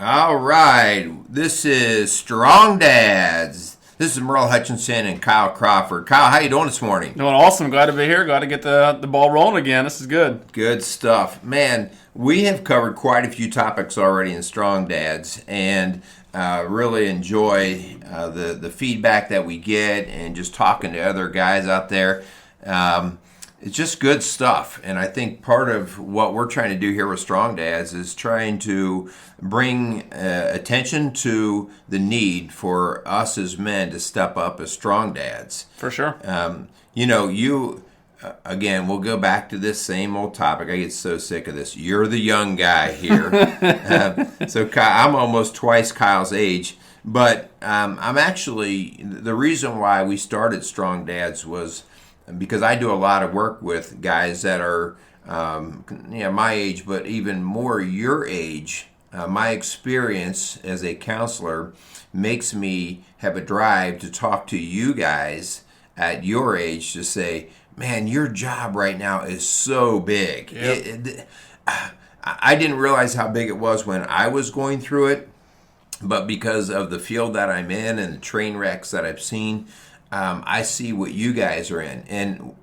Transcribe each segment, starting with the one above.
All right, this is Strong Dads. This is Merle Hutchinson and Kyle Crawford. Kyle, how you doing this morning? Doing awesome. Glad to be here. Glad to get the ball rolling again. This is good. Good stuff. Man, we have covered quite a few topics already in Strong Dads, and really enjoy the feedback that we get and just talking to other guys out there. It's just good stuff, and I think part of what we're trying to do here with Strong Dads is trying to bring attention to the need for us as men to step up as strong dads. For sure. Again, we'll go back to this same old topic. I get so sick of this. You're the young guy here. So Kyle, I'm almost twice Kyle's age, but I'm actually, the reason why we started Strong Dads was because I do a lot of work with guys that are my age, but even more your age. My experience as a counselor makes me have a drive to talk to you guys at your age to say, man, your job right now is so big. Yep. I didn't realize how big it was when I was going through it, but because of the field that I'm in and the train wrecks that I've seen, I see what you guys are in. And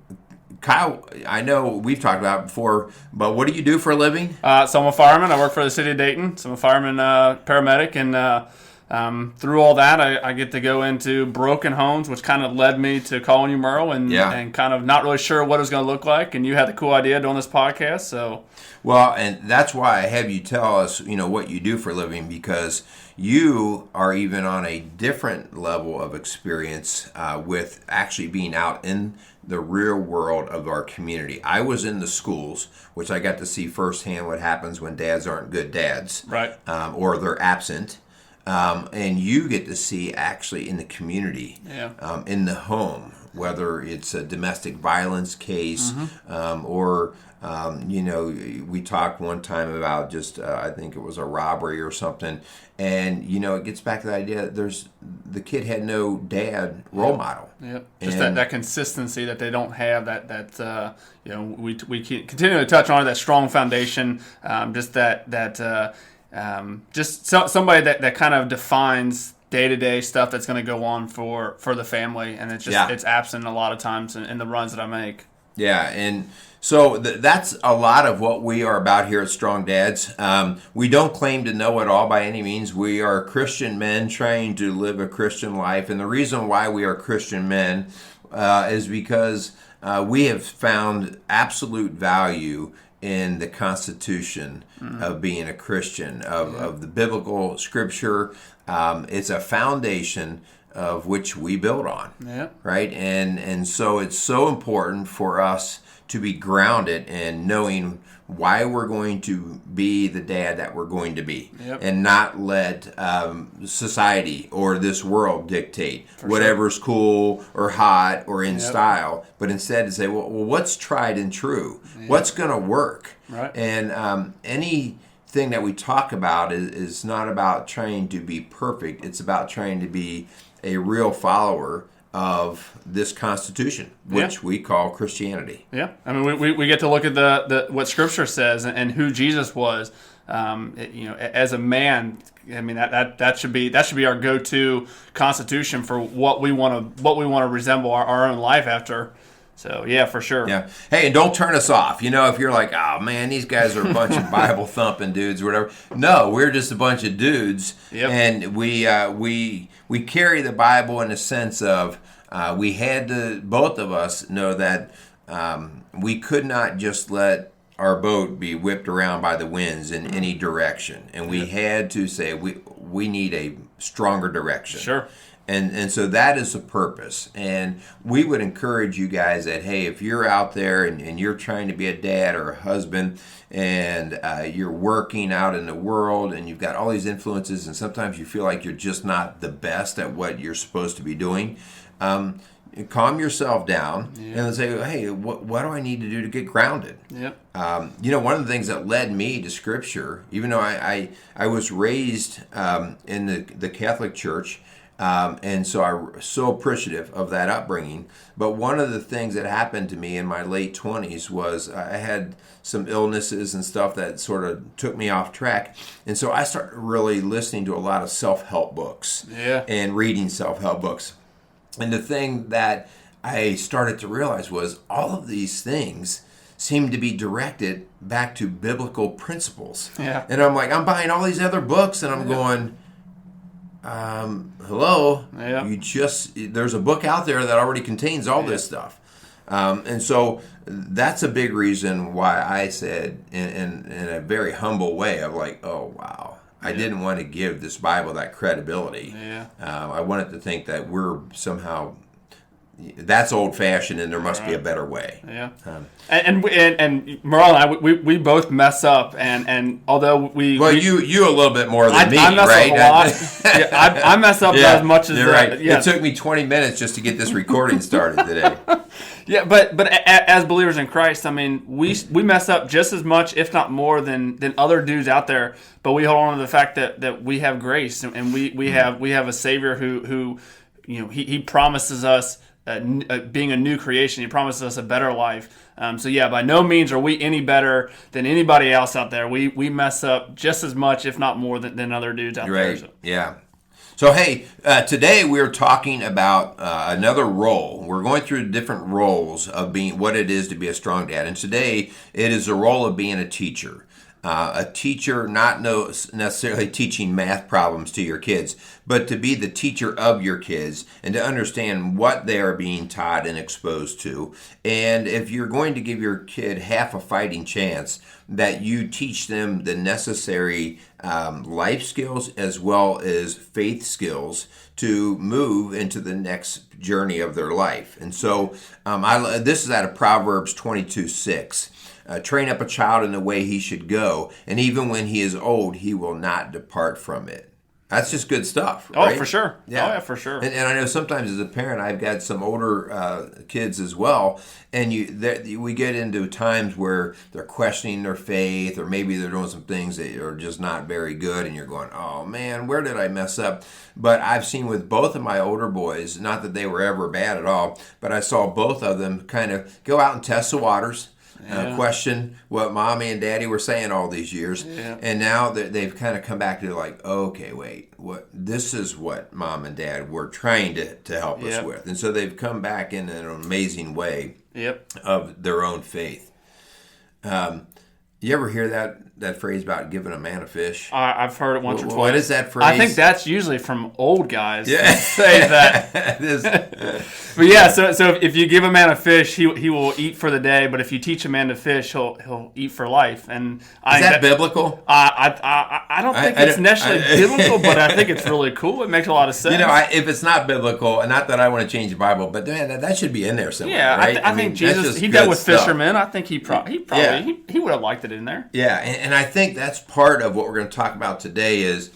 Kyle, I know we've talked about it before, but what do you do for a living? So I'm a fireman. I work for the city of Dayton. So I'm a fireman paramedic. And through all that, I get to go into broken homes, which kind of led me to calling you Merle and kind of not really sure what it was going to look like. And you had the cool idea doing this podcast. So, well, and that's why I have you tell us, what you do for a living, because you are even on a different level of experience with actually being out in the real world of our community. I was in the schools, which I got to see firsthand what happens when dads aren't good dads, right? Or they're absent. And you get to see actually in the community, in the home, whether it's a domestic violence case or we talked one time about just, I think it was a robbery or something. And, it gets back to the idea that the kid had no dad role model. Yeah, just that consistency that they don't have, we continue to touch on it, that strong foundation, just somebody that kind of defines day-to-day stuff that's going to go on for the family, and it's absent a lot of times in the runs that I make. Yeah, and so that's a lot of what we are about here at Strong Dads. We don't claim to know it all by any means. We are Christian men trying to live a Christian life, and the reason why we are Christian men is because we have found absolute value in the Constitution of being a Christian, of the biblical scripture. It's a foundation of which we build on, right? And so it's so important for us to be grounded in knowing why we're going to be the dad that we're going to be, and not let society or this world dictate whatever's cool or hot or in style, but instead to say, well, what's tried and true? What's going to work? Right. And anything that we talk about is not about trying to be perfect. It's about trying to be a real follower of this Constitution, which we call Christianity. Yeah, I mean, we get to look at the what Scripture says and who Jesus was. As a man, I mean that should be our go-to Constitution for what we want to resemble our own life after. So, yeah, for sure. Yeah. Hey, and don't turn us off. If you're like, oh, man, these guys are a bunch of Bible-thumping dudes or whatever. No, we're just a bunch of dudes. Yep. And we carry the Bible in the sense of we had to, both of us, know that we could not just let our boat be whipped around by the winds in any direction. And we had to say we need a stronger direction. Sure. And so that is the purpose. And we would encourage you guys that, hey, if you're out there and you're trying to be a dad or a husband and you're working out in the world and you've got all these influences and sometimes you feel like you're just not the best at what you're supposed to be doing, calm yourself down and say, hey, what do I need to do to get grounded? Yep. One of the things that led me to Scripture, even though I was raised in the Catholic Church, And so I'm so appreciative of that upbringing. But one of the things that happened to me in my late 20s was I had some illnesses and stuff that sort of took me off track. And so I started really listening to a lot of self-help books and reading self-help books. And the thing that I started to realize was all of these things seem to be directed back to biblical principles. Yeah. And I'm like, I'm buying all these other books and I'm going, hello, there's a book out there that already contains all this stuff. And so that's a big reason why I said in a very humble way of like, oh, wow. I didn't want to give this Bible that credibility. I wanted to think that we're somehow, that's old-fashioned and there must be a better way. And Merle and I, we both mess up, and although you a little bit more than me, I mess right? up a lot. I mess up as much as you're right. It took me 20 minutes just to get this recording started today. But as believers in Christ, I mean, we mess up just as much, if not more, than other dudes out there. But we hold on to the fact that we have grace, and we have a Savior who he promises us being a new creation. He promises us a better life. So by no means are we any better than anybody else out there. We mess up just as much, if not more, than other dudes out there. So. Yeah. So, hey, today we're talking about another role. We're going through different roles of being what it is to be a strong dad. And today it is the role of being a teacher. A teacher, not necessarily teaching math problems to your kids, but to be the teacher of your kids and to understand what they are being taught and exposed to. And if you're going to give your kid half a fighting chance, that you teach them the necessary life skills as well as faith skills to move into the next journey of their life. And so this is out of Proverbs 22:6. Train up a child in the way he should go, and even when he is old, he will not depart from it. That's just good stuff, right? Oh, for sure. Yeah. Oh, yeah, for sure. And I know sometimes as a parent, I've got some older kids as well, and we get into times where they're questioning their faith, or maybe they're doing some things that are just not very good, and you're going, oh man, where did I mess up? But I've seen with both of my older boys, not that they were ever bad at all, but I saw both of them kind of go out and test the waters. Question what mommy and daddy were saying all these years, and now they've kind of come back to like, okay, wait, this is what mom and dad were trying to help us with, and so they've come back in an amazing way of their own faith. You ever hear that phrase about giving a man a fish? I've heard it once or twice. What is that phrase? I think that's usually from old guys that say that. But so if you give a man a fish, he will eat for the day. But if you teach a man to fish, he'll eat for life. And is that biblical? I don't think it's necessarily biblical, but I think it's really cool. It makes a lot of sense. If it's not biblical, and not that I want to change the Bible, but man, that should be in there somewhere. Yeah, right? I think Jesus, he dealt with fishermen. I think he probably would have liked it in there. Yeah, and I think that's part of what we're going to talk about today is,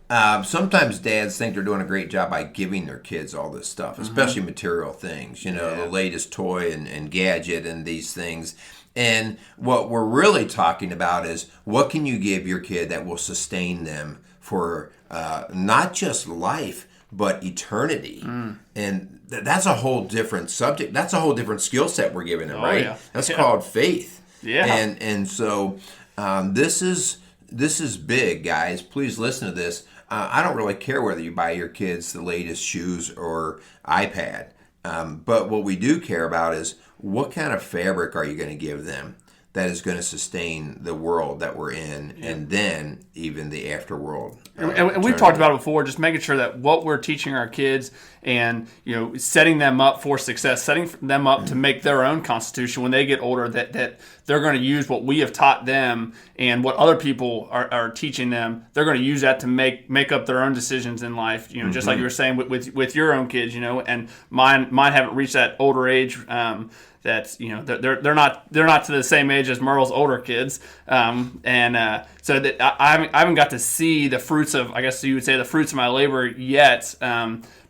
sometimes dads think they're doing a great job by giving their kids all this stuff, especially material things, the latest toy and gadget and these things. And what we're really talking about is what can you give your kid that will sustain them for not just life, but eternity. And that's a whole different subject. That's a whole different skill set we're giving them, right? Yeah. That's called faith. Yeah. And so this is big, guys. Please listen to this. I don't really care whether you buy your kids the latest shoes or iPad. But what we do care about is what kind of fabric are you going to give them that is going to sustain the world that we're in, and then even the afterworld. And we've talked about it before, just making sure that what we're teaching our kids and setting them up for success, setting them up to make their own constitution when they get older, that they're going to use what we have taught them and what other people are teaching them. They're going to use that to make up their own decisions in life. Just like you were saying with your own kids, and mine haven't reached that older age. That's they're not to the same age as Merle's older kids, so that I haven't got to see the fruits of, I guess you would say, the fruits of my labor yet.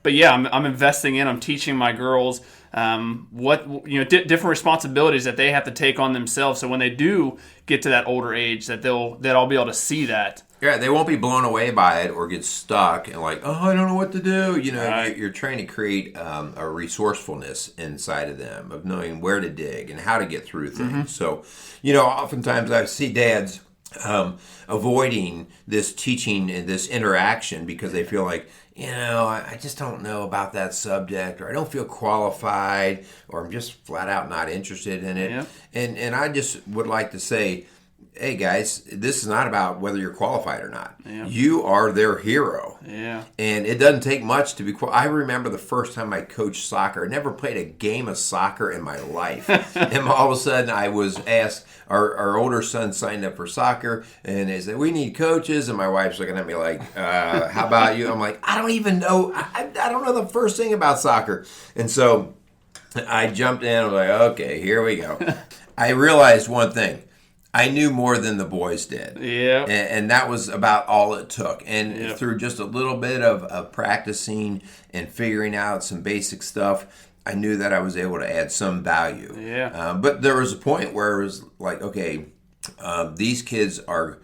but yeah, I'm investing in. I'm teaching my girls what different responsibilities that they have to take on themselves. So when they do get to that older age, that I'll be able to see that. Yeah, they won't be blown away by it or get stuck and like, oh, I don't know what to do. Right. You're trying to create a resourcefulness inside of them of knowing where to dig and how to get through things. So, oftentimes I see dads avoiding this teaching and this interaction because they feel like, I just don't know about that subject, or I don't feel qualified, or I'm just flat out not interested in it. Yeah. And I just would like to say, hey guys, this is not about whether you're qualified or not. Yeah. You are their hero. Yeah. And it doesn't take much to be I remember the first time I coached soccer. I never played a game of soccer in my life. And all of a sudden I was asked, our older son signed up for soccer, and they said, we need coaches. And my wife's looking at me like, how about you? I'm like, I don't even know. I don't know the first thing about soccer. And so I jumped in and was like, okay, here we go. I realized one thing. I knew more than the boys did. Yeah. And that was about all it took. And through just a little bit of practicing and figuring out some basic stuff, I knew that I was able to add some value. Yeah. But there was a point where it was like, okay, these kids are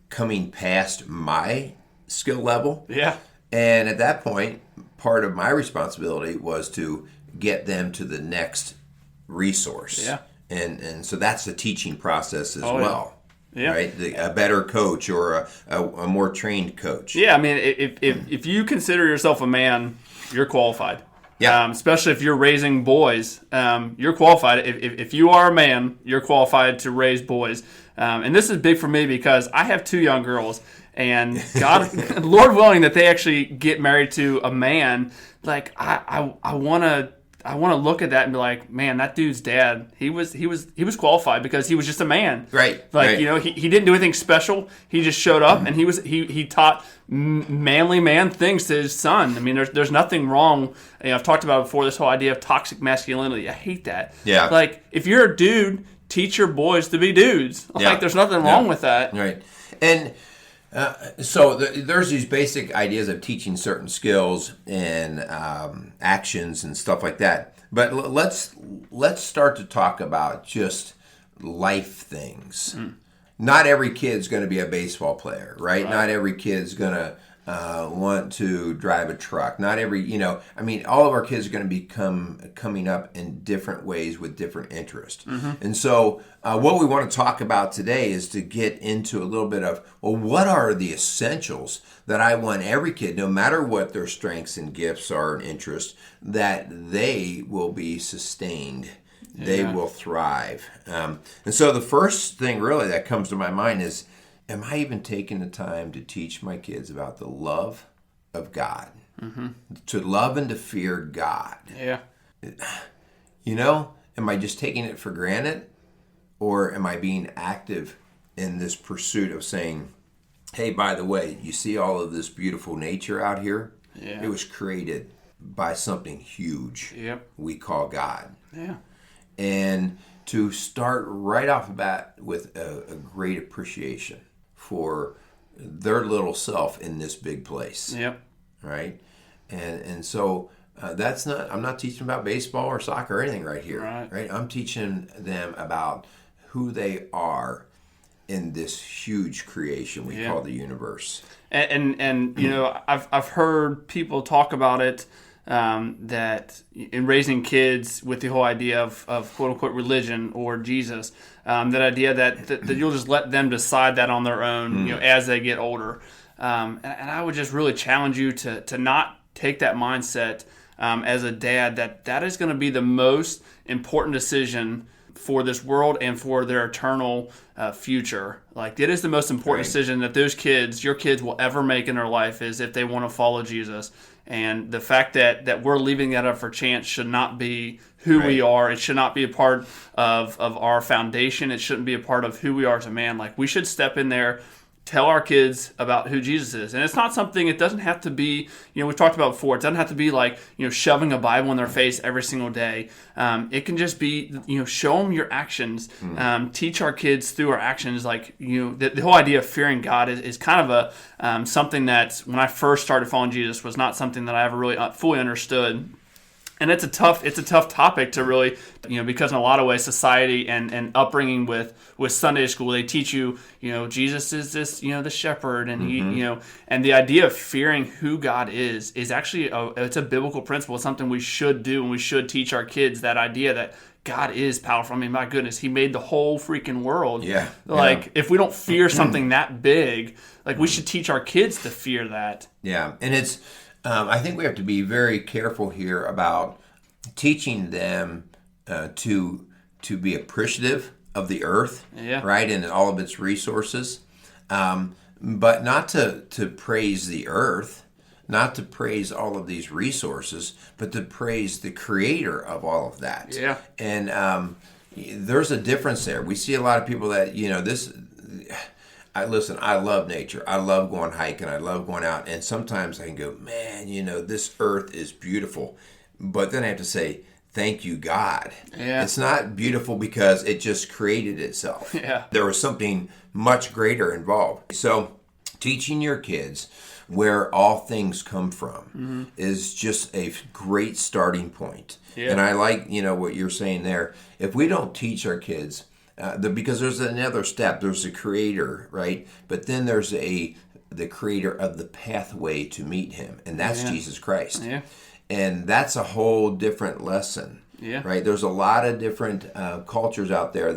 coming past my skill level. Yeah. And at that point, part of my responsibility was to get them to the next resource. Yeah. And so that's the teaching process as well. Yeah. Right? A better coach or a more trained coach. Yeah, I mean, if you consider yourself a man, you're qualified. Yeah. Especially if you're raising boys, you're qualified. If you are a man, you're qualified to raise boys. And this is big for me because I have 2 young girls, and God, Lord willing, that they actually get married to a man. Like I want to look at that and be like, man, that dude's dad, he was qualified because he was just a man. Right. Like, right. He didn't do anything special. He just showed up and he taught manly man things to his son. I mean, there's nothing wrong. I've talked about it before, this whole idea of toxic masculinity. I hate that. Yeah. Like, if you're a dude, teach your boys to be dudes. Like, there's nothing wrong with that. Right. And so there's these basic ideas of teaching certain skills and actions and stuff like that. But let's start to talk about just life things. Not every kid's going to be a baseball player, right? Not every kid's going to want to drive a truck. Not every, all of our kids are going to be coming up in different ways with different interests. And so what we want to talk about today is to get into a little bit of, well, what are the essentials that I want every kid, no matter what their strengths and gifts are and interests, that they will be sustained. They will thrive. And so the first thing really that comes to my mind is, am I even taking the time to teach my kids about the love of God? To love and to fear God. Yeah. Am I just taking it for granted? Or am I being active in this pursuit of saying, hey, by the way, you see all of this beautiful nature out here? Yeah. It was created by something huge we call God. Yeah. And to start right off the bat with a great appreciation for their little self in this big place. Yep. Right? And so I'm not teaching about baseball or soccer or anything right here. Right? I'm teaching them about who they are in this huge creation we call the universe. And I've heard people talk about it, that in raising kids with the whole idea of quote unquote religion or Jesus, that idea that you'll just let them decide that on their own, as they get older. And I would just really challenge you to not take that mindset as a dad, that is going to be the most important decision for this world and for their eternal future. Like, it is the most important decision that your kids will ever make in their life, is if they want to follow Jesus. And the fact that we're leaving that up for chance should not be who we are. It should not be a part of our foundation. It shouldn't be a part of who we are as a man. Like, we should step in there tell our kids about who Jesus is. And it's not something, it doesn't have to be, we've talked about before, it doesn't have to be like, shoving a Bible in their face every single day. It can just be, show them your actions, teach our kids through our actions. Like, the whole idea of fearing God is kind of a something that when I first started following Jesus was not something that I ever really fully understood. And it's a tough topic to really, because in a lot of ways, society and upbringing with Sunday school, they teach you, Jesus is this, the shepherd, and he, and the idea of fearing who God is actually it's a biblical principle. It's something we should do, and we should teach our kids that idea that God is powerful. I mean, my goodness, He made the whole freaking world. Yeah. Like, if we don't fear something that big, like, we should teach our kids to fear that. Yeah, and it's. I think we have to be very careful here about teaching them to be appreciative of the earth, right, and all of its resources, but not to praise the earth, not to praise all of these resources, but to praise the Creator of all of that. Yeah, and there's a difference there. We see a lot of people that this. I love nature. I love going hiking. I love going out. And sometimes I can go, man, this earth is beautiful. But then I have to say, thank you, God. Yeah. It's not beautiful because it just created itself. Yeah. There was something much greater involved. So teaching your kids where all things come from is just a great starting point. Yeah. And I like, what you're saying there. If we don't teach our kids, because there's another step. There's the Creator, right? But then there's the Creator of the pathway to meet Him, and that's Jesus Christ. Yeah. And that's a whole different lesson. Yeah. Right? There's a lot of different cultures out there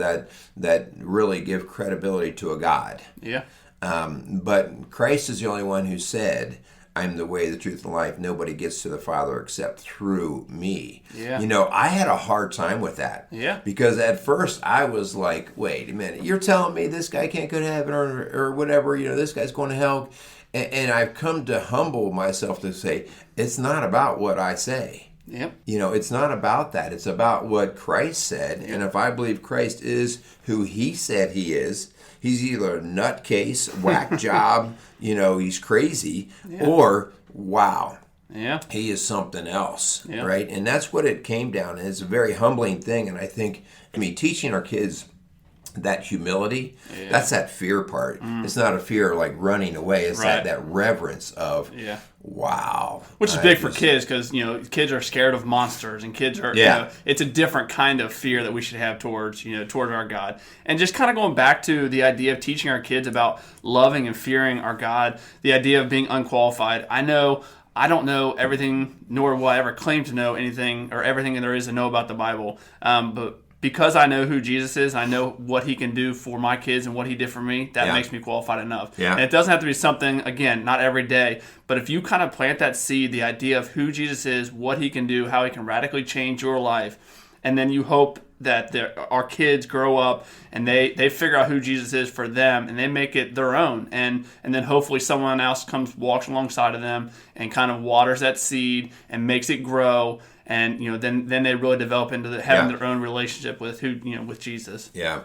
that really give credibility to a God. Yeah. But Christ is the only one who said, I'm the way, the truth, and life. Nobody gets to the Father except through me. Yeah. I had a hard time with that. Yeah. Because at first I was like, wait a minute, you're telling me this guy can't go to heaven or whatever, this guy's going to hell. And I've come to humble myself to say, it's not about what I say. Yep. It's not about that. It's about what Christ said. Yep. And if I believe Christ is who He said He is, He's either a nutcase, whack job, he's crazy, or wow, He is something else, right? And that's what it came down to. It's a very humbling thing. And I think, teaching our kids that humility, that's that fear part. It's not a fear like running away. It's that reverence of, wow. Which is big for kids because, kids are scared of monsters and kids are, it's a different kind of fear that we should have towards our God. And just kind of going back to the idea of teaching our kids about loving and fearing our God, the idea of being unqualified. I don't know everything, nor will I ever claim to know anything or everything there is to know about the Bible. But because I know who Jesus is, I know what He can do for my kids and what He did for me, that makes me qualified enough. Yeah. And it doesn't have to be something, again, not every day, but if you kind of plant that seed, the idea of who Jesus is, what He can do, how He can radically change your life, and then you hope that our kids grow up and they figure out who Jesus is for them and they make it their own. And then hopefully someone else walks alongside of them and kind of waters that seed and makes it grow. And then they really develop into having their own relationship with with Jesus. Yeah.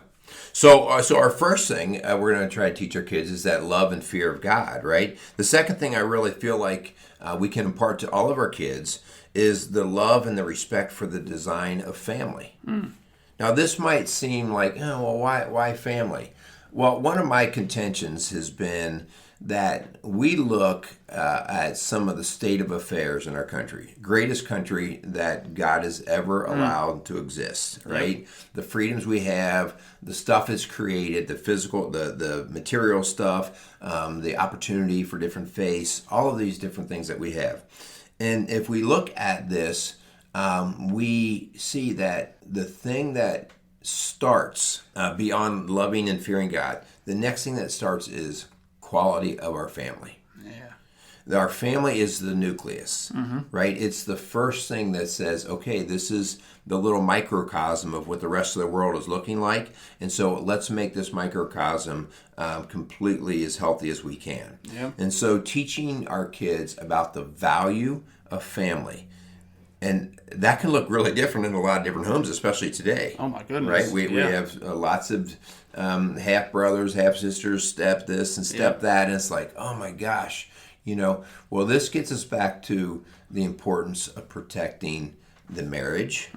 So our first thing we're going to try to teach our kids is that love and fear of God, right? The second thing I really feel like we can impart to all of our kids is the love and the respect for the design of family. Now, this might seem like, why family? Well, one of my contentions has been that we look at some of the state of affairs in our country, greatest country that God has ever allowed to exist, right? Yep. The freedoms we have, the stuff it's created, the physical, the material stuff, the opportunity for different faiths, all of these different things that we have. And if we look at this, we see that the thing that starts beyond loving and fearing God, the next thing that starts is quality of our family. Yeah. Our family is the nucleus, right? It's the first thing that says, okay, this is the little microcosm of what the rest of the world is looking like. And so let's make this microcosm completely as healthy as we can. Yeah. And so teaching our kids about the value of family. And that can look really different in a lot of different homes, especially today. Oh my goodness! Right? We have lots of half brothers, half sisters, step this and step that, and it's like, oh my gosh, Well, this gets us back to the importance of protecting the marriage,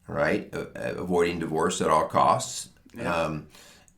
right? Avoiding divorce at all costs,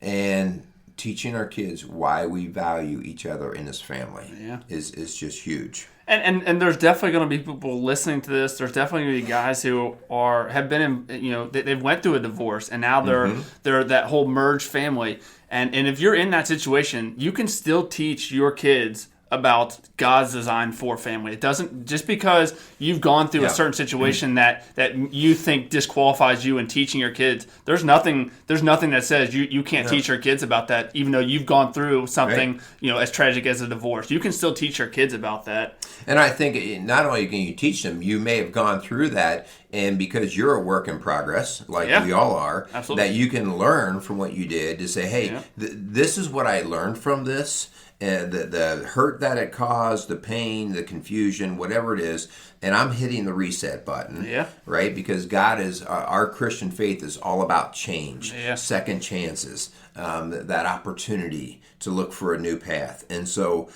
and teaching our kids why we value each other in this family is just huge. And there's definitely going to be people listening to this. There's definitely going to be guys who have been in, they've went through a divorce and now they're that whole merged family. And if you're in that situation, you can still teach your kids about God's design for family. It doesn't, just because you've gone through a certain situation that you think disqualifies you in teaching your kids, there's nothing that says you can't teach your kids about that, even though you've gone through something as tragic as a divorce. You can still teach your kids about that. And I think not only can you teach them, you may have gone through that, and because you're a work in progress, like we all are, absolutely, that you can learn from what you did to say, hey, this is what I learned from this. The hurt that it caused, the pain, the confusion, whatever it is, and I'm hitting the reset button, right? Because God is, our Christian faith is all about change, second chances, that opportunity to look for a new path. And so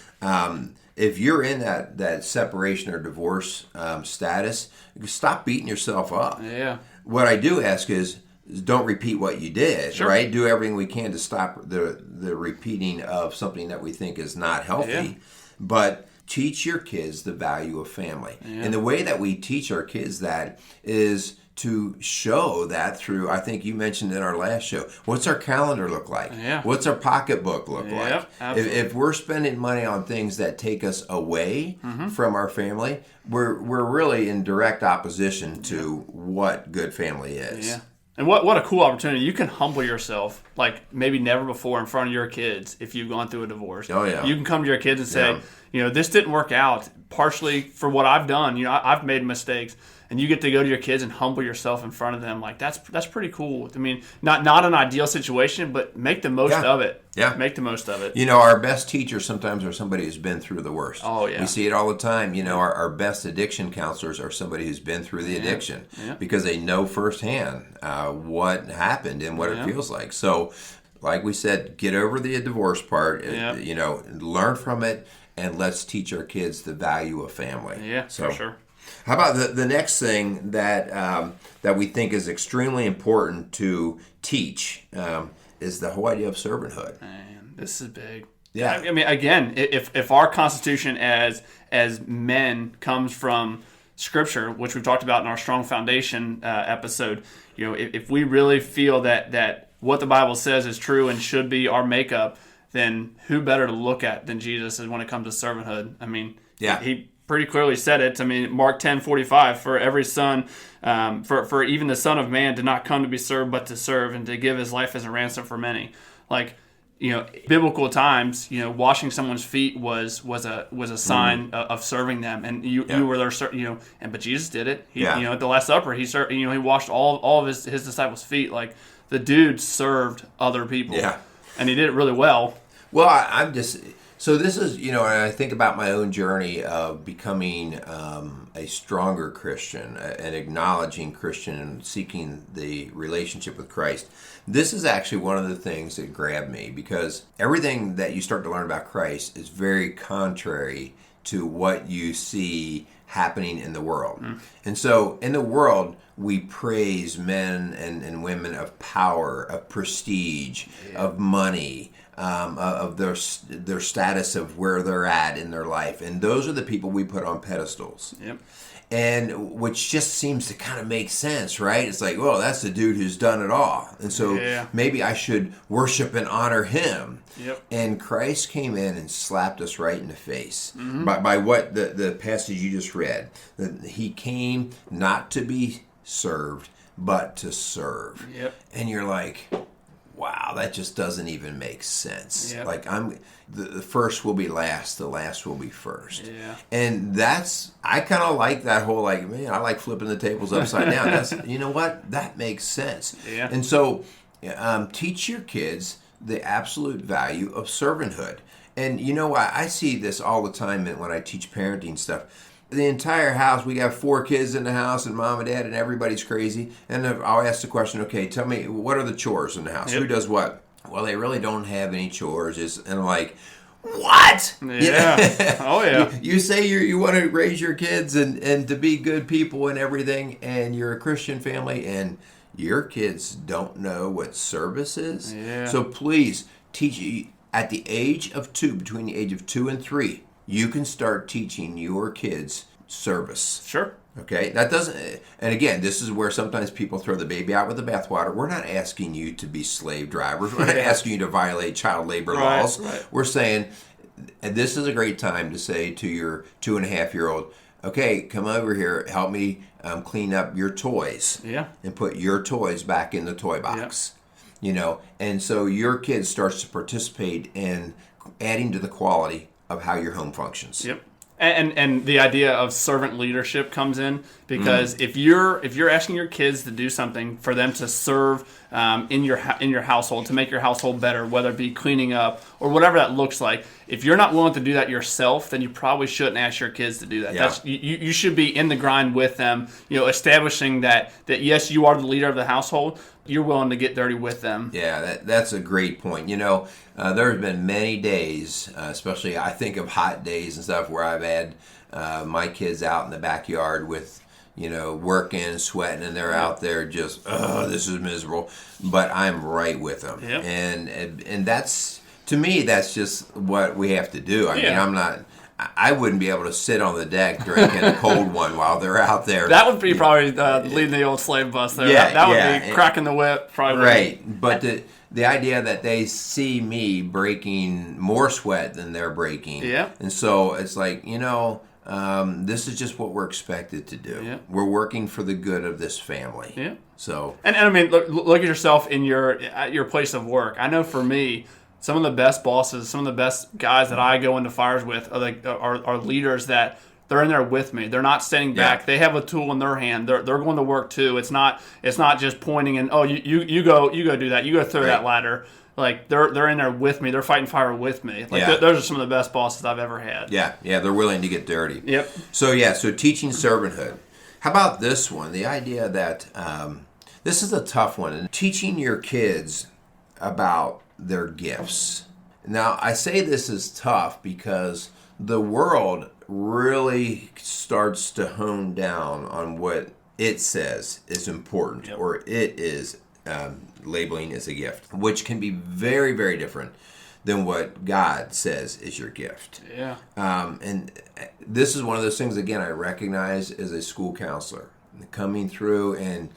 if you're in that separation or divorce status, stop beating yourself up. What I do ask is, don't repeat what you did, right? Do everything we can to stop the repeating of something that we think is not healthy. But teach your kids the value of family. And the way that we teach our kids that is to show that through, I think you mentioned in our last show, what's our calendar look like? What's our pocketbook look like? If we're spending money on things that take us away from our family, we're really in direct opposition to what good family is. And what a cool opportunity. You can humble yourself like maybe never before in front of your kids if you've gone through a divorce. Oh, yeah. You can come to your kids and say, this didn't work out partially for what I've done. I've made mistakes. And you get to go to your kids and humble yourself in front of them. Like, that's pretty cool. I mean, not an ideal situation, but make the most of it. Make the most of it. Our best teachers sometimes are somebody who's been through the worst. Oh, yeah. We see it all the time. Our best addiction counselors are somebody who's been through the addiction because they know firsthand what happened and what it feels like. So, like we said, get over the divorce part, learn from it, and let's teach our kids the value of family. For sure. How about the next thing that we think is extremely important to teach is the whole idea of servanthood. Man, this is big. Yeah. I mean, again, if our constitution as men comes from Scripture, which we've talked about in our Strong Foundation episode, if we really feel that what the Bible says is true and should be our makeup, then who better to look at than Jesus when it comes to servanthood? I mean, he pretty clearly said it. I mean, Mark 10:45, for every son, for even the Son of Man did not come to be served, but to serve and to give his life as a ransom for many. Like, biblical times, washing someone's feet was a sign of serving them, and you were there, but Jesus did it. He, at the Last Supper, he served, he washed all of his disciples' feet. Like, the dude served other people, and he did it really well. Well, I'm just. So this is, and I think about my own journey of becoming a stronger Christian, an acknowledging Christian, and seeking the relationship with Christ. This is actually one of the things that grabbed me, because everything that you start to learn about Christ is very contrary to what you see happening in the world. And so in the world, we praise men and women of power, of prestige, of money, of their status of where they're at in their life. And those are the people we put on pedestals. And which just seems to kind of make sense, right? It's like, well, that's the dude who's done it all. And so maybe I should worship and honor him. And Christ came in and slapped us right in the face by what the passage you just read. That he came not to be served, but to serve. And you're like, wow, that just doesn't even make sense. Like, the first will be last, the last will be first. And I kind of like that whole, like, man, I like flipping the tables upside down. That's, you know what? That makes sense. And so teach your kids the absolute value of servanthood. And I see this all the time when I teach parenting stuff. the entire house, we got 4 kids in the house and mom and dad and everybody's crazy. And then I'll ask the question, okay, tell me, what are the chores in the house? Yep. Who does what? Well, they really don't have any chores. And I'm like, what? Yeah. Oh, yeah. You say you want to raise your kids and to be good people and everything, and you're a Christian family, and your kids don't know what service is? Yeah. So please teach at the age of 2, between the age of 2 and 3, you can start teaching your kids service. Sure. Okay, that doesn't, and again, this is where sometimes people throw the baby out with the bathwater. We're not asking you to be slave drivers. We're not asking you to violate child labor laws. Right. We're saying, and this is a great time to say to your 2.5-year-old, okay, come over here, help me clean up your toys. Yeah. And put your toys back in the toy box. And so your kid starts to participate in adding to the quality of how your home functions. Yep. And the idea of servant leadership comes in, because if you're asking your kids to do something for them to serve in your household, to make your household better, whether it be cleaning up or whatever that looks like, if you're not willing to do that yourself, then you probably shouldn't ask your kids to do that. Yeah. You should be in the grind with them, establishing that yes, you are the leader of the household. You're willing to get dirty with them. Yeah, that's a great point. There have been many days, especially I think of hot days and stuff, where I've had my kids out in the backyard with, working, sweating, and they're out there just, this is miserable. But I'm right with them. Yep. And that's, to me, that's just what we have to do. I mean, I wouldn't be able to sit on the deck drinking a cold one while they're out there. That would be probably leading the old slave bus there. Yeah, that would be cracking the whip, probably. Right. But the idea that they see me breaking more sweat than they're breaking. Yeah. And so it's like, this is just what we're expected to do. Yeah. We're working for the good of this family. Yeah. So. And I mean, look at yourself at your place of work. I know for me, some of the best bosses, some of the best guys that I go into fires with are leaders that they're in there with me. They're not standing back. Yeah. They have a tool in their hand. They're going to work too. It's not just pointing and you go do that. You go throw that ladder. Like they're in there with me. They're fighting fire with me. Those are some of the best bosses I've ever had. Yeah, they're willing to get dirty. Yep. So teaching servanthood. How about this one? The idea that this is a tough one. And teaching your kids about their gifts. Now, I say this is tough because the world really starts to hone down on what it says is important, or it is labeling as a gift, which can be very, very different than what God says is your gift. Yeah. And this is one of those things, again, I recognize as a school counselor coming through, and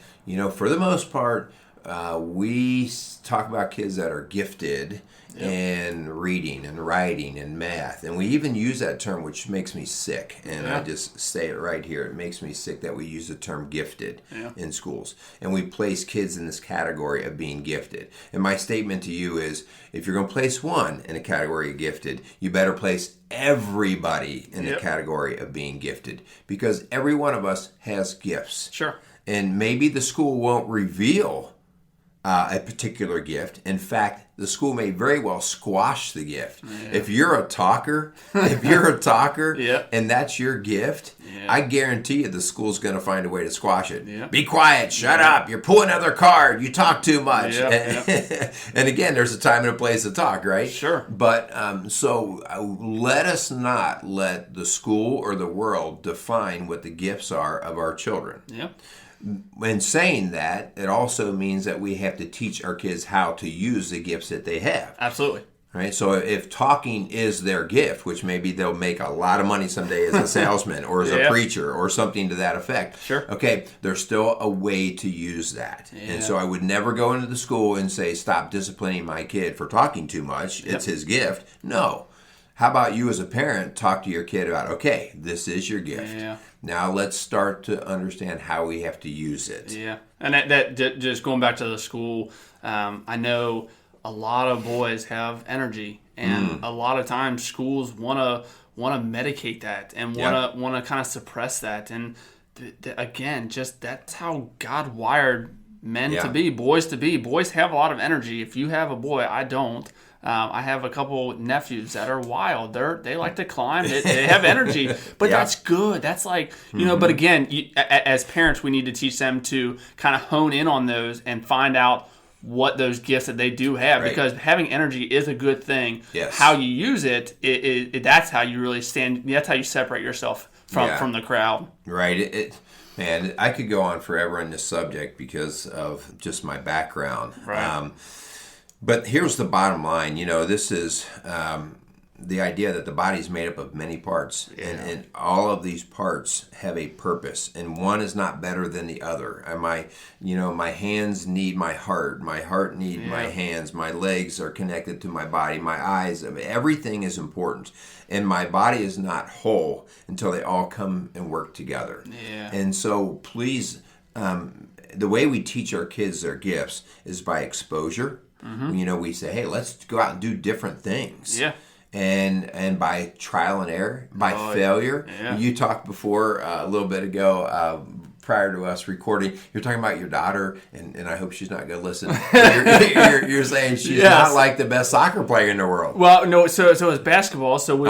for the most part, we talk about kids that are gifted in reading and writing and math. And we even use that term, which makes me sick. And I just say it right here. It makes me sick that we use the term gifted in schools. And we place kids in this category of being gifted. And my statement to you is, if you're going to place one in a category of gifted, you better place everybody in the category of being gifted. Because every one of us has gifts. Sure. And maybe the school won't reveal a particular gift. In fact, the school may very well squash the gift. Yeah. If you're a talker, and that's your gift, I guarantee you the school's going to find a way to squash it. Yeah. Be quiet, shut up, you're pulling another card, you talk too much. And again, there's a time and a place to talk, right? Sure. But let us not let the school or the world define what the gifts are of our children. Yeah. In saying that, it also means that we have to teach our kids how to use the gifts that they have. Absolutely. Right? So if talking is their gift, which maybe they'll make a lot of money someday as a salesman or as a preacher or something to that effect. Sure. Okay, there's still a way to use that. Yeah. And so I would never go into the school and say, stop disciplining my kid for talking too much. It's his gift. No. How about you as a parent talk to your kid about, okay, this is your gift. Yeah. Now let's start to understand how we have to use it. Yeah. And that just going back to the school, I know a lot of boys have energy, and a lot of times schools want to medicate that and want to kind of suppress that. And again, just that's how God wired men to be, boys to be. Boys have a lot of energy. If you have a boy, I don't. I have a couple nephews that are wild. They like to climb. They have energy, but that's good. That's like, but again, as parents, we need to teach them to kind of hone in on those and find out what those gifts that they do have, because having energy is a good thing. Yes. How you use it, that's how you really stand. That's how you separate yourself from the crowd. Right. Man, I could go on forever on this subject because of just my background. Right. But here's the bottom line. This is the idea that the body is made up of many parts, and all of these parts have a purpose, and one is not better than the other. And my hands need my heart need my hands, my legs are connected to my body, my eyes, everything is important. And my body is not whole until they all come and work together. Yeah. And so please, the way we teach our kids their gifts is by exposure. We say, hey, let's go out and do different things. Yeah. And by trial and error, by failure. Yeah. You talked before a little bit ago, prior to us recording, you're talking about your daughter, and I hope she's not going to listen. You're saying she's not like the best soccer player in the world. Well, no, so it was basketball. So we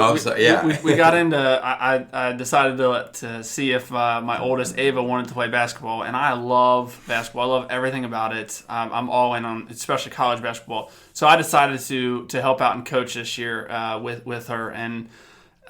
got into. I decided to see if my oldest Ava wanted to play basketball, and I love basketball. I love everything about it. I'm all in on, especially college basketball. So I decided to help out and coach this year with her, and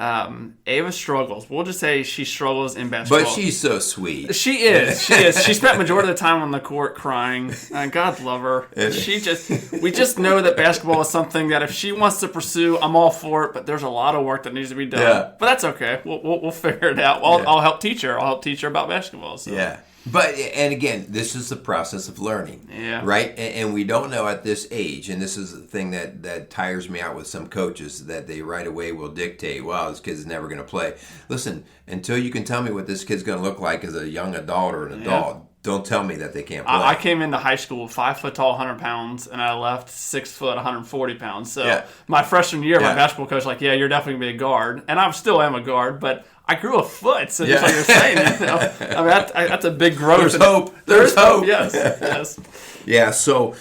Ava struggles. We'll just say she struggles in basketball. But she's so sweet. She is. She spent majority of the time on the court crying. God love her. We just know that basketball is something that if she wants to pursue, I'm all for it. But there's a lot of work that needs to be done. Yeah. But that's okay. We'll figure it out. I'll help teach her. I'll help teach her about basketball. So. Yeah. And again, this is the process of learning, right? And we don't know at this age, and this is the thing that tires me out with some coaches, that they right away will dictate, well, this kid's never going to play. Listen, until you can tell me what this kid's going to look like as a young adult or an adult, don't tell me that they can't play. I came into high school 5 foot tall, 100 pounds, and I left 6 foot, 140 pounds. So my freshman year, my basketball coach was like, you're definitely going to be a guard. And I still am a guard, but I grew a foot, so just like you're saying, I mean, that's a big growth. There's hope. There's hope. Yes. Yeah, so,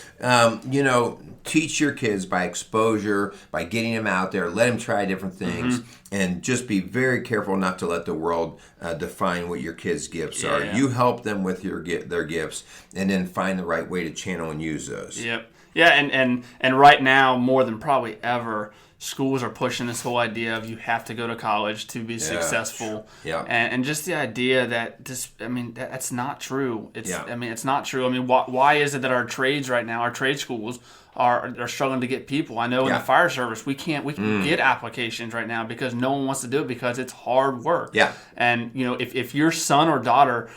teach your kids by exposure, by getting them out there, let them try different things, and just be very careful not to let the world define what your kids' gifts are. You help them with their gifts, and then find the right way to channel and use those. Yep. Yeah, and right now, more than probably ever, schools are pushing this whole idea of you have to go to college to be successful. Yeah. And just the idea that that's not true. It's not true. I mean, why is it that our trades right now, our trade schools are struggling to get people? I know in the fire service we can get applications right now because no one wants to do it because it's hard work. Yeah. And if your son or daughter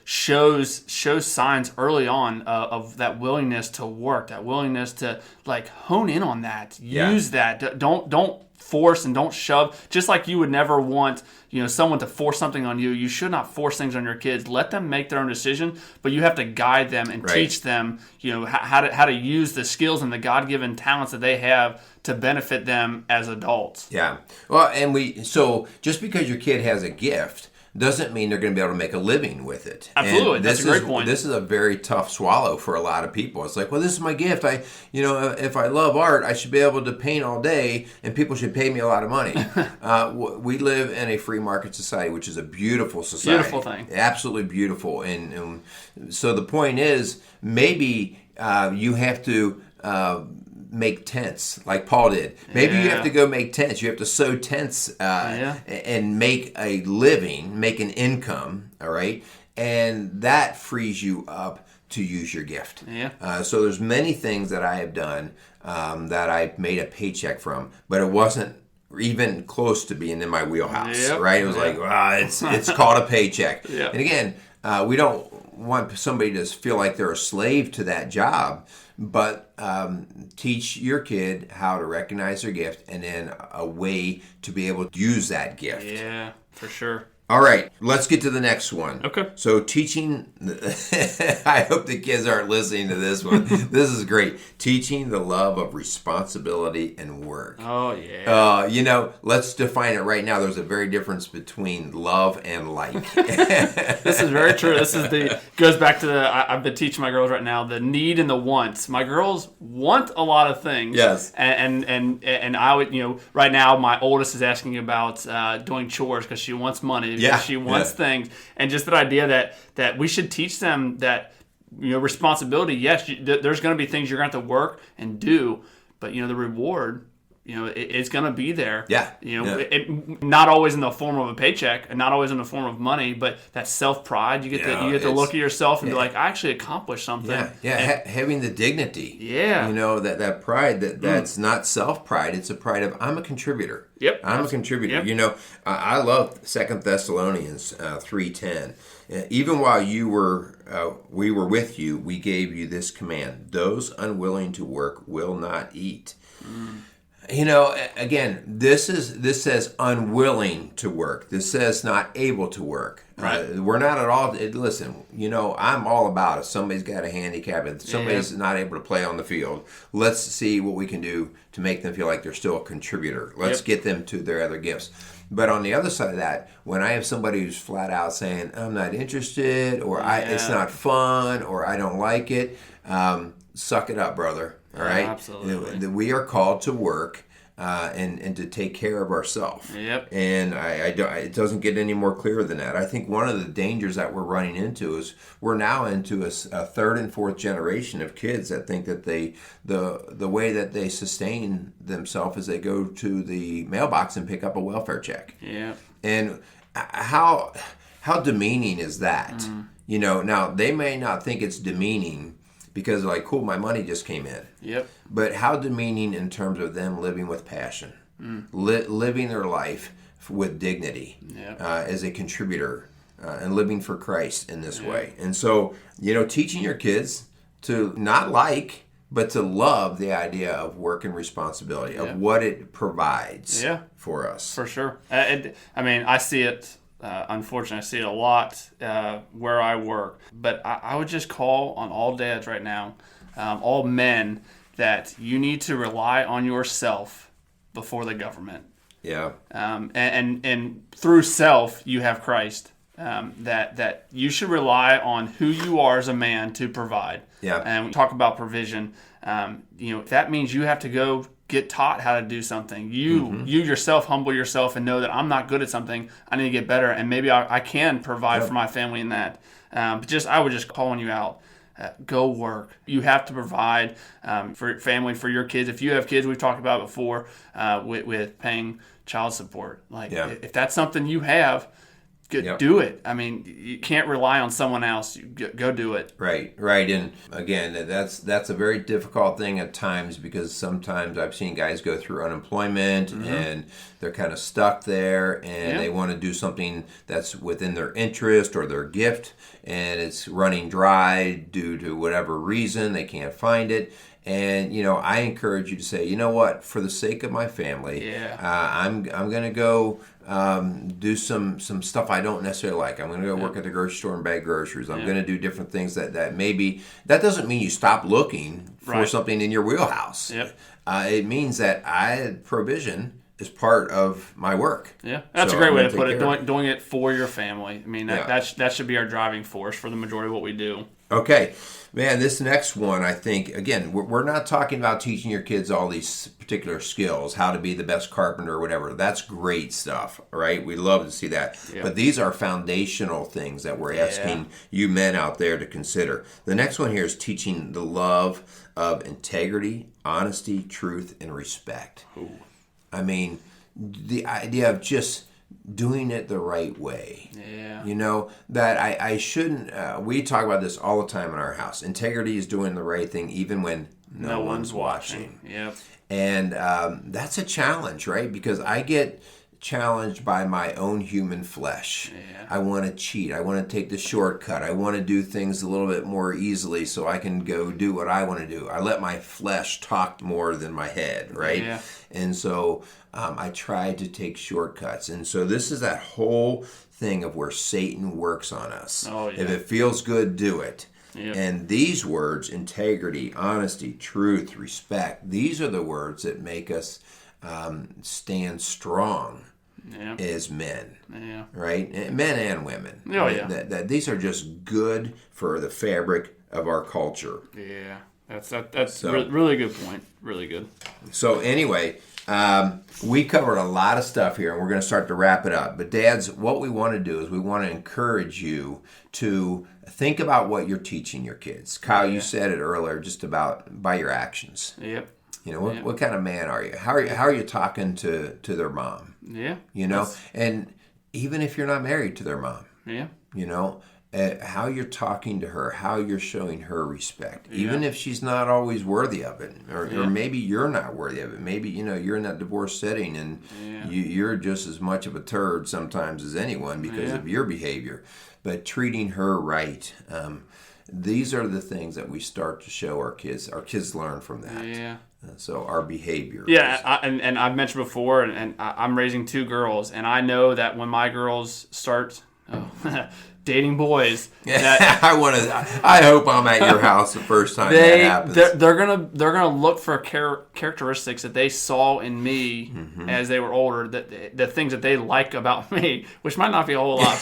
shows signs early on of that willingness to work, that willingness to like hone in on that, use that. Don't force and don't shove. Just like you would never want someone to force something on you, you should not force things on your kids. Let them make their own decision, but you have to guide them and teach them how to use the skills and the God-given talents that they have to benefit them as adults. Yeah. Well, so just because your kid has a gift doesn't mean they're going to be able to make a living with it. Absolutely, that's a great point. This is a very tough swallow for a lot of people. It's like, well, this is my gift. If I love art, I should be able to paint all day, and people should pay me a lot of money. We live in a free market society, which is a beautiful society. Beautiful thing. Absolutely beautiful. And so the point is, maybe you have to make tents like Paul did. Maybe you have to go make tents. You have to sew tents and make a living, make an income, all right? And that frees you up to use your gift. Yeah. So there's many things that I have done that I made a paycheck from, but it wasn't even close to being in my wheelhouse, right? It was like, it's called a paycheck. Yep. And again, we don't want somebody to feel like they're a slave to that job, but teach your kid how to recognize their gift and then a way to be able to use that gift. Yeah, for sure. All right, let's get to the next one. Okay. So teaching, I hope the kids aren't listening to this one. This is great. Teaching the love of responsibility and work. Oh, yeah. Let's define it right now. There's a very difference between love and like. This is very true. Goes back to I've been teaching my girls right now, the need and the wants. My girls want a lot of things. Yes. And I would, right now my oldest is asking about doing chores because she wants money. Yeah. She wants things. And just that idea that we should teach them that, responsibility, yes, there's going to be things you're going to have to work and do, but, the reward, it's going to be there. Yeah. Not always in the form of a paycheck and not always in the form of money, but that self-pride, you get to look at yourself and be like, I actually accomplished something. Yeah. Having the dignity. Yeah. That pride, that's not self-pride. It's a pride of, I'm a contributor. Yep. I'm a contributor. Yep. I love 2 Thessalonians 3:10. Even while we were with you, we gave you this command: those unwilling to work will not eat. Again, this says unwilling to work. This says not able to work. Right. We're not at all. Listen, I'm all about if somebody's got a handicap, if somebody's not able to play on the field, let's see what we can do to make them feel like they're still a contributor. Let's get them to their other gifts. But on the other side of that, when I have somebody who's flat out saying, I'm not interested, or it's not fun, or I don't like it, suck it up, brother. All right? Absolutely. We are called to work and to take care of ourselves. Yep. And it doesn't get any more clear than that. I think one of the dangers that we're running into is we're now into a third and fourth generation of kids that think that the way that they sustain themselves is they go to the mailbox and pick up a welfare check. Yeah. And how demeaning is that? Now they may not think it's demeaning because they're like, cool, my money just came in. Yep. But how demeaning in terms of them living with passion, living their life with dignity as a contributor and living for Christ in this way. And so, teaching your kids to not like, but to love the idea of work and responsibility, of what it provides for us. For sure. I see it. Unfortunately, I see it a lot where I work. But I would just call on all dads right now, all men, that you need to rely on yourself before the government. Yeah. And through self, you have Christ. That you should rely on who you are as a man to provide. Yeah. And we talk about provision. That means you have to go get taught how to do something. You yourself humble yourself and know that I'm not good at something. I need to get better, and maybe I can provide for my family in that. But I would just calling you out. Go work. You have to provide for your family, for your kids. If you have kids, we've talked about before with paying child support. If that's something you have, do it. You can't rely on someone else. Go do it. Right. And again, that's a very difficult thing at times, because sometimes I've seen guys go through unemployment and they're kind of stuck there, and they want to do something that's within their interest or their gift, and it's running dry due to whatever reason. They can't find it. And, I encourage you to say, you know what, for the sake of my family, I'm going to go do some stuff I don't necessarily like. I'm going to go work at the grocery store and bag groceries. I'm going to do different things that maybe, that doesn't mean you stop looking for something in your wheelhouse. Yep. It means that provision is part of my work. Yeah, that's a great way to put it, doing it for your family. That should be our driving force for the majority of what we do. Okay. Man, this next one, I think, again, we're not talking about teaching your kids all these particular skills, how to be the best carpenter or whatever. That's great stuff, right? We love to see that. Yeah. But these are foundational things that we're asking you men out there to consider. The next one here is teaching the love of integrity, honesty, truth, and respect. Ooh. The idea of just doing it the right way. Yeah. That I shouldn't, we talk about this all the time in our house. Integrity is doing the right thing even when no one's watching. Yep. And that's a challenge, right? Because I get challenged by my own human flesh. Yeah. I want to cheat. I want to take the shortcut. I want to do things a little bit more easily so I can go do what I want to do. I let my flesh talk more than my head, right? Yeah. And so I try to take shortcuts. And so this is that whole thing of where Satan works on us. Oh, yeah. If it feels good, do it. Yep. And these words, integrity, honesty, truth, respect, these are the words that make us stand strong Yeah. as men, Yeah. right? Men and women. Oh, right? yeah. That these are just good for the fabric of our culture. Yeah. That's So- really good point. Really good. So anyway, we covered a lot of stuff here, and we're going to start to wrap it up. But dads, what we want to do is we want to encourage you to think about what you're teaching your kids. Kyle, you said it earlier, just about by your actions. Yep. You know, what kind of man are you? How are you talking to their mom? Yeah. You know, and even if you're not married to their mom, Yeah. you know, how you're talking to her, how you're showing her respect, even if she's not always worthy of it, or maybe you're not worthy of it. Maybe, you know, you're in that divorce setting and you're just as much of a turd sometimes as anyone because of your behavior. But treating her right, these are the things that we start to show our kids. Our kids learn from that. Yeah. So our behavior. Yeah, and I've mentioned before, and I'm raising 2 girls, and I know that when my girls start dating boys, that I hope I'm at your house the first time that happens. they're gonna look for characteristics that they saw in me as they were older, that the things that they like about me, which might not be a whole lot,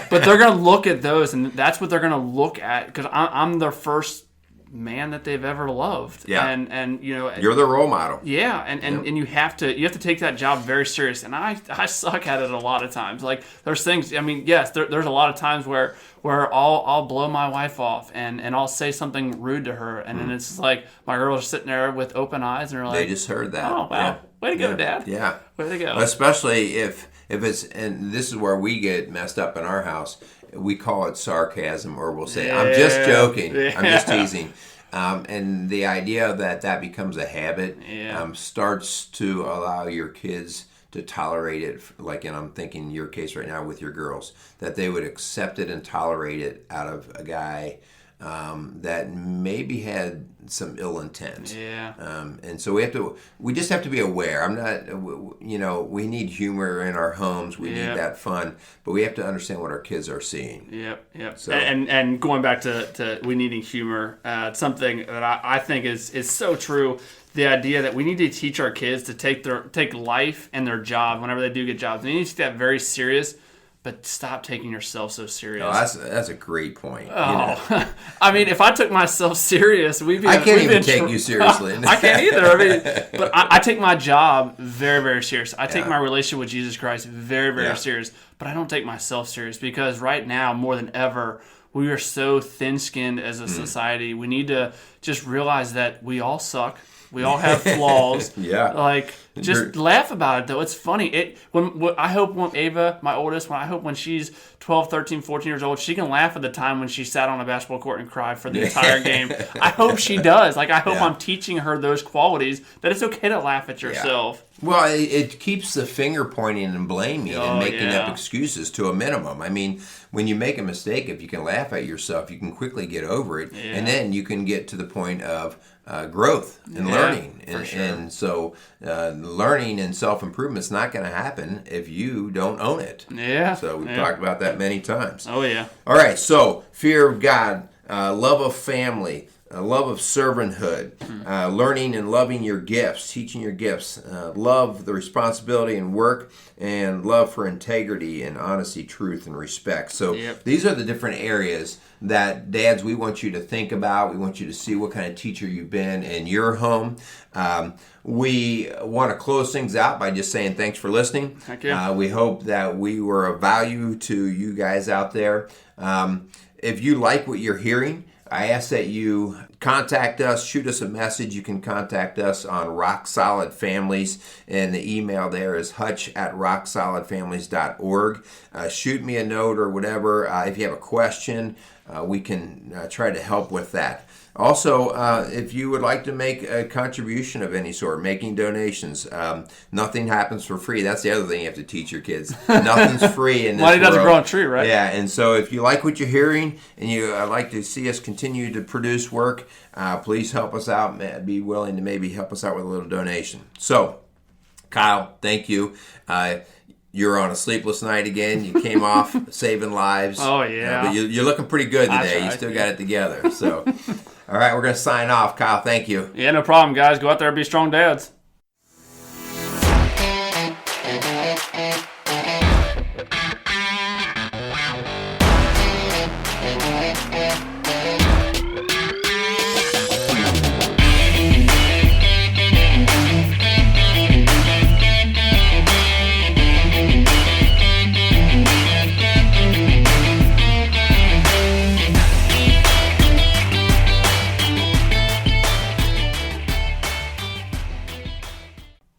but they're gonna look at those, and that's what they're gonna look at, because I'm their first man that they've ever loved. Yeah. And you know, You're the role model. yeah, and you have to take that job very serious. And I suck at it a lot of times. Like, there's things, I mean, yes, there's a lot of times where I'll blow my wife off and I'll say something rude to her, and then it's like my girls are sitting there with open eyes and they're like, They just heard that. oh wow, Yeah. way to go, Dad. Yeah. Way to go. Especially if it's, and this is where we get messed up in our house, we call it sarcasm, or we'll say, I'm just joking, I'm just teasing. And the idea that becomes a habit starts to allow your kids to tolerate it, like, and I'm thinking your case right now with your girls, that they would accept it and tolerate it out of a guy that maybe had some ill intent. Yeah. And so we just have to be aware. I'm not, you know, we need humor in our homes. We need that fun, but we have to understand what our kids are seeing. Yep. So- And going back to we needing humor, something that I think is so true. The idea that we need to teach our kids to take life and their job whenever they do get jobs. They need to take that very serious, but stop taking yourself so serious. Oh, that's a great point. Oh, You know? I mean, if I took myself serious, I can't even take you seriously. I can't either. I mean, but I take my job very, very serious. I take my relationship with Jesus Christ very, very serious. But I don't take myself serious, because right now, more than ever, we are so thin-skinned as a society. We need to just realize that we all suck. We all have flaws. Like, just laugh about it, though. It's funny. I hope when Ava, my oldest, when she's 12, 13, 14 years old, she can laugh at the time when she sat on a basketball court and cried for the entire game. I hope she does. Like, I hope I'm teaching her those qualities, that it's okay to laugh at yourself. Well, it keeps the finger pointing and blaming and making up excuses to a minimum. I mean, when you make a mistake, if you can laugh at yourself, you can quickly get over it, and then you can get to the point of growth and learning. And so learning and self-improvement is not going to happen if you don't own it. Yeah. So we've talked about that many times. Oh, yeah. All right, so fear of God, love of family, love of servanthood, learning and loving your gifts, teaching your gifts, love the responsibility and work, and love for integrity and honesty, truth, and respect. So these are the different areas that, dads, we want you to think about. We want you to see what kind of teacher you've been in your home. We want to close things out by just saying thanks for listening. Thank you. We hope that we were of value to you guys out there. If you like what you're hearing, I ask that you contact us, shoot us a message. You can contact us on Rock Solid Families, and the email there is hutch@rocksolidfamilies.org. Shoot me a note or whatever. If you have a question, we can try to help with that. Also, if you would like to make a contribution of any sort, making donations, nothing happens for free. That's the other thing you have to teach your kids. Nothing's free in this Money doesn't world. grow on a tree, right? Yeah, and so if you like what you're hearing and you like to see us continue to produce work, please help us out. Be willing to maybe help us out with a little donation. So, Kyle, thank you. You're on a sleepless night again. You came off saving lives. Oh, yeah. But you're looking pretty good today. You still got it together. So, all right, we're going to sign off. Kyle, thank you. Yeah, no problem, guys. Go out there and be strong dads.